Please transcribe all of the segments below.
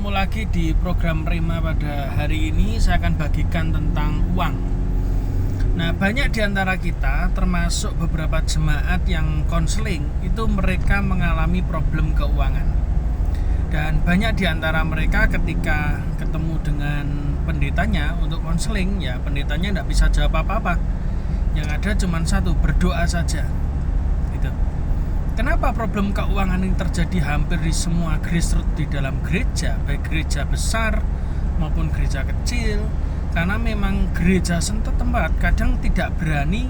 ketemu lagi di program Prima. Pada hari ini saya akan bagikan tentang uang. Nah, banyak di antara kita, termasuk beberapa jemaat yang konseling, itu mereka mengalami problem keuangan. Dan banyak di antara mereka ketika ketemu dengan pendetanya untuk konseling, ya pendetanya tidak bisa jawab apa-apa. Yang ada cuma satu, berdoa saja. Gitu. Kenapa problem keuangan ini terjadi hampir di semua grassroots di dalam gereja, baik gereja besar maupun gereja kecil? Karena memang gereja setempat kadang tidak berani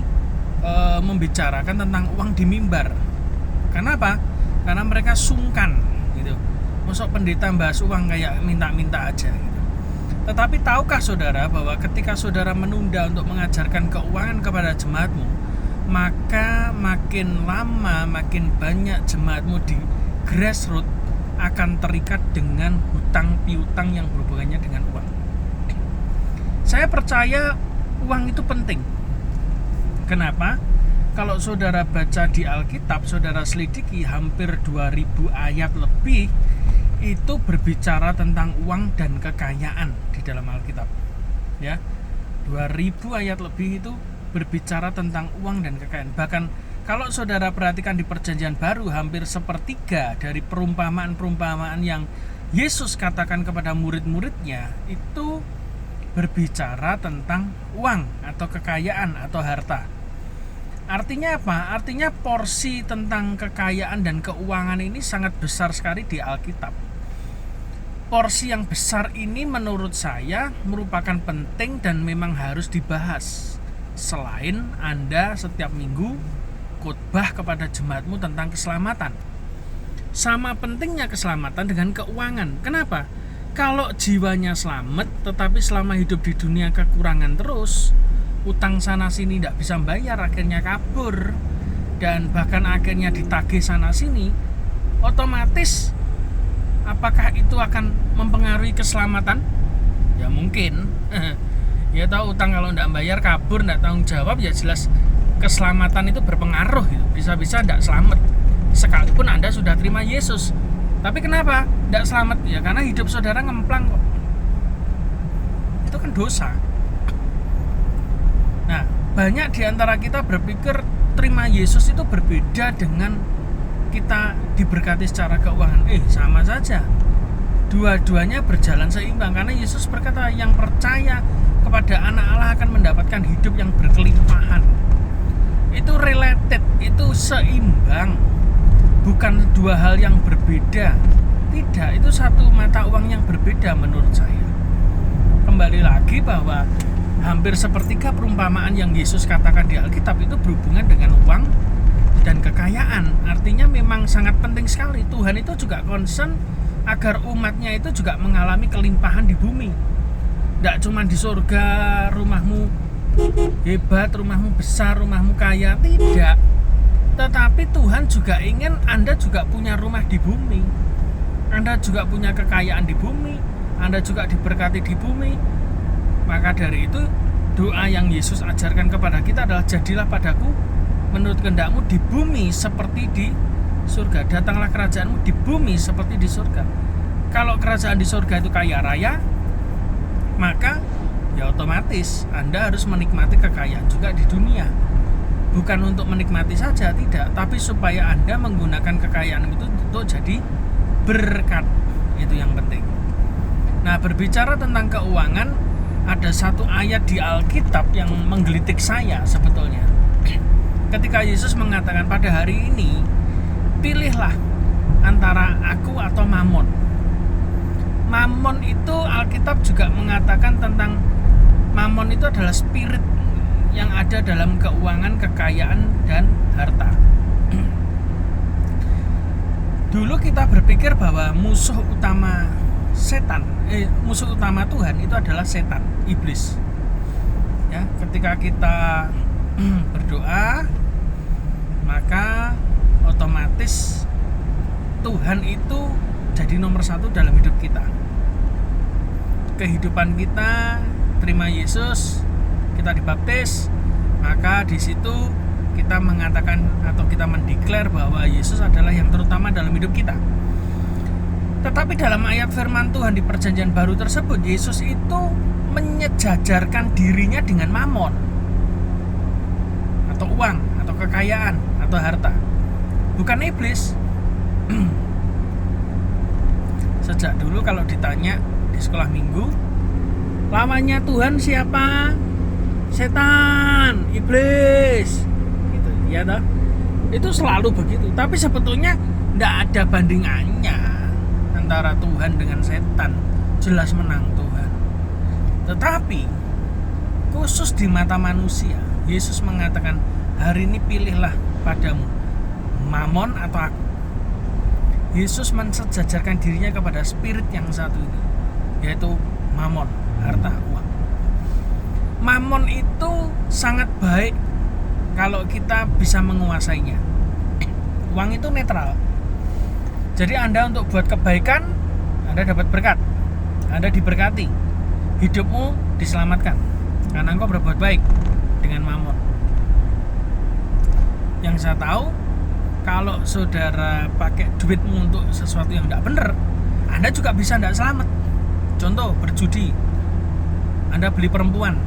membicarakan tentang uang di mimbar. Kenapa? Karena mereka sungkan, gitu. Masuk pendeta bahas uang kayak minta-minta aja, gitu. Tetapi tahukah saudara bahwa ketika saudara menunda untuk mengajarkan keuangan kepada jemaatmu, maka makin lama makin banyak jemaatmu di grassroots akan terikat dengan hutang piutang yang berhubungannya dengan uang. Saya percaya uang itu penting. Kenapa? Kalau saudara baca di Alkitab, saudara selidiki hampir 2000 ayat lebih itu berbicara tentang uang dan kekayaan di dalam Alkitab. Ya. 2000 ayat lebih itu berbicara tentang uang dan kekayaan. Bahkan kalau saudara perhatikan di Perjanjian Baru, hampir sepertiga dari perumpamaan-perumpamaan yang Yesus katakan kepada murid-muridnya itu berbicara tentang uang atau kekayaan atau harta. Artinya apa? Artinya porsi tentang kekayaan dan keuangan ini sangat besar sekali di Alkitab. Porsi yang besar ini menurut saya merupakan penting dan memang harus dibahas. Selain Anda setiap minggu khotbah kepada jemaatmu tentang keselamatan. Sama pentingnya keselamatan dengan keuangan. Kenapa? Kalau jiwanya selamat, tetapi selama hidup di dunia kekurangan terus, utang sana sini tidak bisa bayar, akhirnya kabur, dan bahkan akhirnya ditagih sana sini, otomatis apakah itu akan mempengaruhi keselamatan? Ya mungkin. Ya tahu utang kalau tidak bayar, kabur, tidak tanggung jawab, ya jelas keselamatan itu berpengaruh gitu. Bisa-bisa tidak selamat sekalipun Anda sudah terima Yesus. Tapi kenapa tidak selamat? Ya karena hidup saudara ngemplang kok. Itu kan dosa. Nah, banyak di antara kita berpikir terima Yesus itu berbeda dengan kita diberkati secara keuangan. Sama saja. Dua-duanya berjalan seimbang. Karena Yesus berkata yang percaya kepada anak Allah akan mendapatkan hidup yang berkelimpahan. Itu related, itu seimbang. Bukan dua hal yang berbeda. Tidak, itu satu mata uang yang berbeda menurut saya. Kembali lagi bahwa hampir sepertiga perumpamaan yang Yesus katakan di Alkitab itu berhubungan dengan uang dan kekayaan. Artinya memang sangat penting sekali. Tuhan itu juga concern agar umatnya itu juga mengalami kelimpahan di bumi. Tidak cuma di surga rumahmu hebat, rumahmu besar, rumahmu kaya. Tidak. Tetapi Tuhan juga ingin Anda juga punya rumah di bumi, Anda juga punya kekayaan di bumi, Anda juga diberkati di bumi. Maka dari itu doa yang Yesus ajarkan kepada kita adalah jadilah padaku menurut kehendakmu di bumi seperti di surga. Datanglah kerajaanmu di bumi seperti di surga. Kalau kerajaan di surga itu kaya raya, maka ya otomatis Anda harus menikmati kekayaan juga di dunia. Bukan untuk menikmati saja, tidak, tapi supaya Anda menggunakan kekayaan itu untuk jadi berkat. Itu yang penting. Nah, berbicara tentang keuangan, ada satu ayat di Alkitab yang menggelitik saya sebetulnya. Ketika Yesus mengatakan pada hari ini, pilihlah antara aku atau Mamon. Mamon itu Alkitab juga mengatakan tentang Mamon itu adalah spirit yang ada dalam keuangan, kekayaan, dan harta. Dulu kita berpikir bahwa musuh utama Tuhan itu adalah setan, iblis. Ya, ketika kita berdoa, maka otomatis Tuhan itu jadi nomor satu dalam hidup kita. Kehidupan kita, terima Yesus, kita dibaptis, maka di situ kita mengatakan atau kita mendeklar bahwa Yesus adalah yang terutama dalam hidup kita. Tetapi dalam ayat firman Tuhan di perjanjian baru tersebut, Yesus itu menyejajarkan dirinya dengan mamon, atau uang, atau kekayaan, atau harta. Bukan iblis. Sejak dulu kalau ditanya di sekolah minggu, lawannya Tuhan siapa? Setan, iblis. Gitu, ya toh? Itu selalu begitu. Tapi sebetulnya tidak ada bandingannya antara Tuhan dengan setan. Jelas menang Tuhan. Tetapi khusus di mata manusia, Yesus mengatakan, hari ini pilihlah padamu mamon atau aku. Yesus mensejajarkan dirinya kepada spirit yang satu ini, yaitu mamon, harta, uang. Mamon itu sangat baik kalau kita bisa menguasainya. Uang itu netral. Jadi Anda untuk buat kebaikan, Anda dapat berkat, Anda diberkati, hidupmu diselamatkan karena engkau berbuat baik dengan mamon. Yang saya tahu, kalau saudara pakai duitmu untuk sesuatu yang tidak benar, Anda juga bisa tidak selamat. Contoh, berjudi. Anda beli perempuan,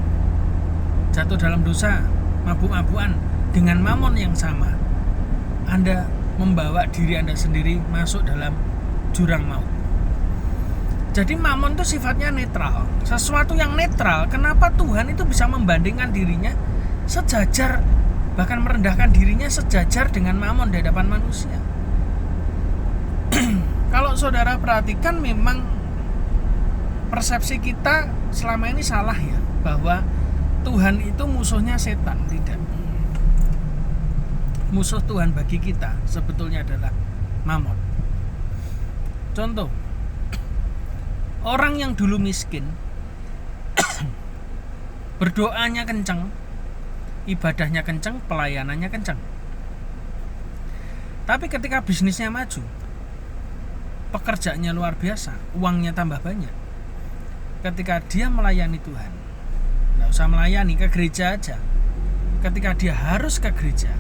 jatuh dalam dosa, mabuk-mabukan dengan mamon yang sama, Anda membawa diri Anda sendiri masuk dalam jurang maut. Jadi mamon itu sifatnya netral. Sesuatu yang netral, kenapa Tuhan itu bisa membandingkan dirinya sejajar, bahkan merendahkan dirinya sejajar dengan mamon di hadapan manusia? Kalau saudara perhatikan, memang persepsi kita selama ini salah ya, bahwa Tuhan itu musuhnya setan. Tidak. Musuh Tuhan bagi kita sebetulnya adalah mamon. Contoh, orang yang dulu miskin berdoanya kencang, ibadahnya kencang, pelayanannya kencang. Tapi ketika bisnisnya maju, pekerjaannya luar biasa, uangnya tambah banyak, ketika dia melayani Tuhan, nggak usah melayani, ke gereja aja, ketika dia harus ke gereja,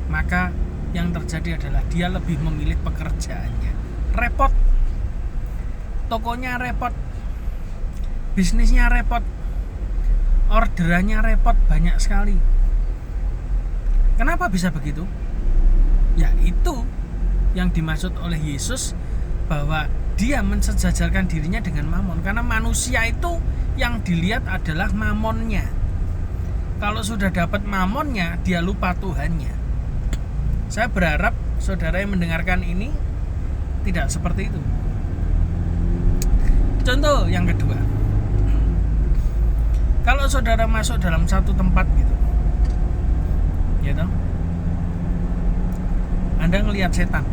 maka yang terjadi adalah dia lebih memilih pekerjaannya. Repot, tokonya repot, bisnisnya repot, orderannya repot, banyak sekali. Kenapa bisa begitu? Ya itu yang dimaksud oleh Yesus, bahwa dia mensejajarkan dirinya dengan mamon. Karena manusia itu yang dilihat adalah mamonnya. Kalau sudah dapat mamonnya, dia lupa Tuhannya. Saya berharap saudara yang mendengarkan ini tidak seperti itu. Contoh yang kedua, kalau saudara masuk dalam satu tempat gitu, ya toh, Anda ngelihat setan,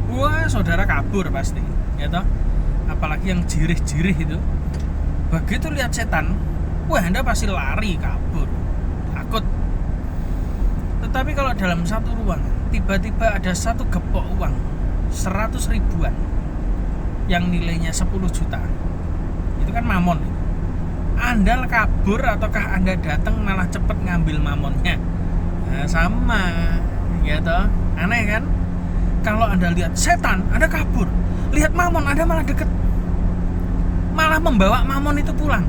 wah saudara kabur pasti, ya toh. Apalagi yang jirih-jirih itu, begitu lihat setan, wah Anda pasti lari, kabur, takut. Tetapi kalau dalam satu ruangan tiba-tiba ada satu gepok uang 100 ribuan yang nilainya 10 juta, itu kan mamon. Anda kabur ataukah Anda datang malah cepat ngambil mamonnya? Nah, sama, ya toh. Aneh kan? Kalau Anda lihat setan, Anda kabur. Lihat mamon, Anda malah deket, malah membawa mamon itu pulang.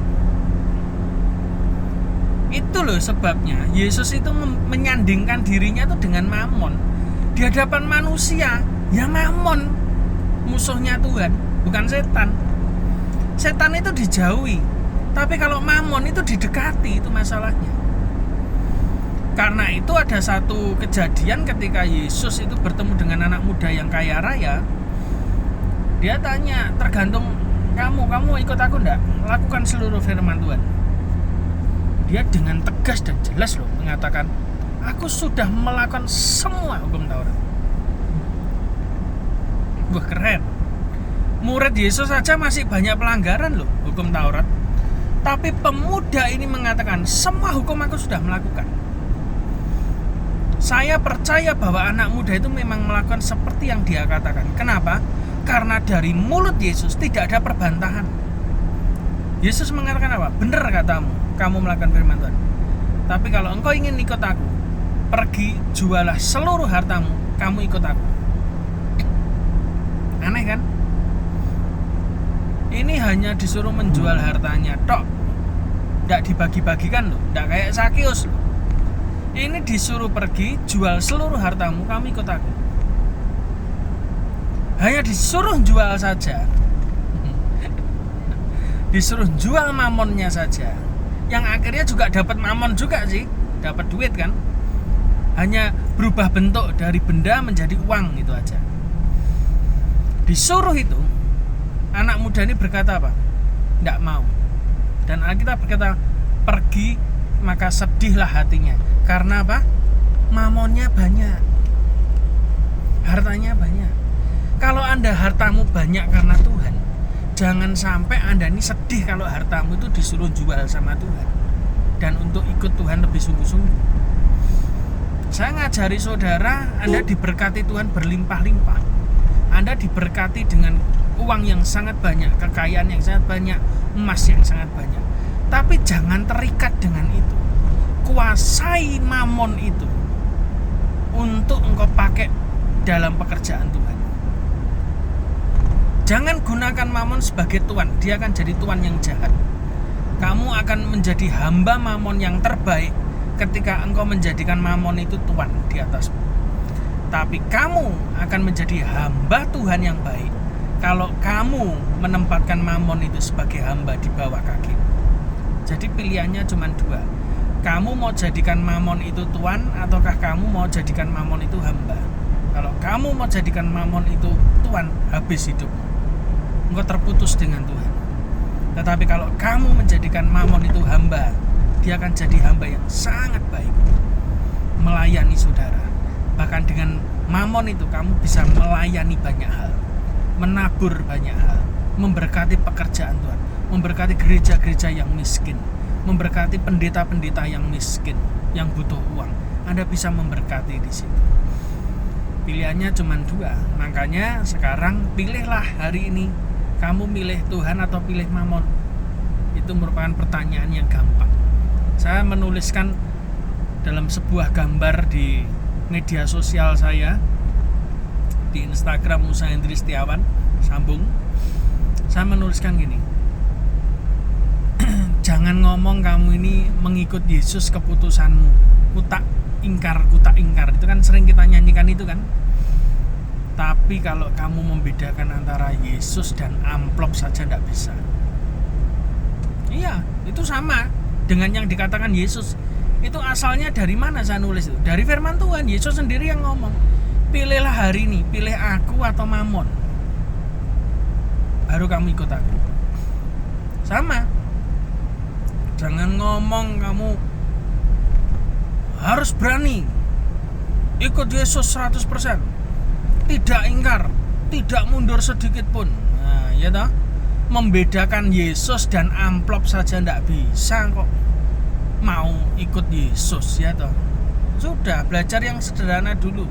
Itu loh sebabnya Yesus itu menyandingkan dirinya tuh dengan mamon. Di hadapan manusia, ya mamon musuhnya Tuhan, bukan setan. Setan itu dijauhi, tapi kalau mamon itu didekati, itu masalahnya. Karena itu ada satu kejadian ketika Yesus itu bertemu dengan anak muda yang kaya raya. Dia tanya, tergantung kamu ikut aku enggak? Lakukan seluruh firman Tuhan. Dia dengan tegas dan jelas loh mengatakan, aku sudah melakukan semua hukum Taurat. Wah, keren. Murid Yesus saja masih banyak pelanggaran loh hukum Taurat. Tapi pemuda ini mengatakan, semua hukum aku sudah melakukan. Saya percaya bahwa anak muda itu memang melakukan seperti yang dia katakan. Kenapa? Karena dari mulut Yesus tidak ada perbantahan. Yesus mengatakan apa? Benar katamu, kamu melakukan firman Tuhan. Tapi kalau engkau ingin ikut aku, pergi, jualah seluruh hartamu, kamu ikut aku. hanya disuruh menjual hartanya tok, tidak dibagi-bagikan loh, tidak kayak Sakius loh. Ini disuruh pergi, jual seluruh hartamu, kamu ikut aku. Hanya disuruh jual saja, disuruh jual mamonnya saja, yang akhirnya juga dapat mamon juga sih, dapat duit kan. Hanya berubah bentuk dari benda menjadi uang, itu aja. Disuruh itu, anak muda ini berkata apa? Tidak mau. Dan Alkitab berkata, pergi maka sedihlah hatinya. Karena apa? Mamonnya banyak, hartanya banyak. Kalau Anda hartamu banyak karena Tuhan, jangan sampai Anda ini sedih kalau hartamu itu disuruh jual sama Tuhan, dan untuk ikut Tuhan lebih sungguh-sungguh. Saya ngajari saudara, Anda diberkati Tuhan berlimpah-limpah. Anda diberkati dengan uang yang sangat banyak, kekayaan yang sangat banyak, emas yang sangat banyak. Tapi jangan terikat dengan itu. Kuasai mamon itu untuk engkau pakai dalam pekerjaan Tuhan. Jangan gunakan mamon sebagai tuan, dia akan jadi tuan yang jahat. Kamu akan menjadi hamba mamon yang terbaik ketika engkau menjadikan mamon itu tuan di atasmu. Tapi kamu akan menjadi hamba Tuhan yang baik kalau kamu menempatkan mamon itu sebagai hamba di bawah kaki. Jadi pilihannya cuma dua. Kamu mau jadikan mamon itu tuan, ataukah kamu mau jadikan mamon itu hamba? Kalau kamu mau jadikan mamon itu tuan, habis hidupmu, engkau terputus dengan Tuhan. Tetapi kalau kamu menjadikan mamon itu hamba, dia akan jadi hamba yang sangat baik, melayani saudara. Bahkan dengan mamon itu kamu bisa melayani banyak hal, menabur banyak hal, memberkati pekerjaan Tuhan, memberkati gereja-gereja yang miskin, memberkati pendeta-pendeta yang miskin, yang butuh uang. Anda bisa memberkati di situ. Pilihannya cuma dua. Makanya sekarang pilihlah hari ini, kamu milih Tuhan atau pilih mamon. Itu merupakan pertanyaan yang gampang. Saya menuliskan dalam sebuah gambar di media sosial saya, di Instagram Musa Hendri Setiawan, sambung. Saya menuliskan gini, jangan ngomong kamu ini mengikut Yesus keputusanmu, kutak ingkar. Itu kan sering kita nyanyikan itu kan. Tapi kalau kamu membedakan antara Yesus dan amplop saja tidak bisa. Iya, itu sama dengan yang dikatakan Yesus. Itu asalnya dari mana saya nulis itu? Dari firman Tuhan. Yesus sendiri yang ngomong, pilihlah hari ini, pilih aku atau mamon, baru kamu ikut aku. Sama. Jangan ngomong kamu harus berani ikut Yesus 100%, tidak ingkar, tidak mundur sedikit pun. Nah, ya toh? Membedakan Yesus dan amplop saja tidak bisa kok. Mau ikut Yesus, ya toh? Sudah, belajar yang sederhana dulu.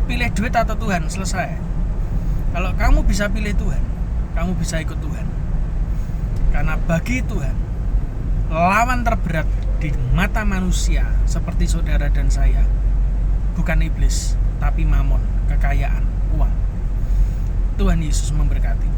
Pilih duit atau Tuhan, selesai. Kalau kamu bisa pilih Tuhan, kamu bisa ikut Tuhan. Karena bagi Tuhan, lawan terberat di mata manusia seperti saudara dan saya bukan iblis, tapi mamon, kekayaan, uang. Tuhan Yesus memberkati.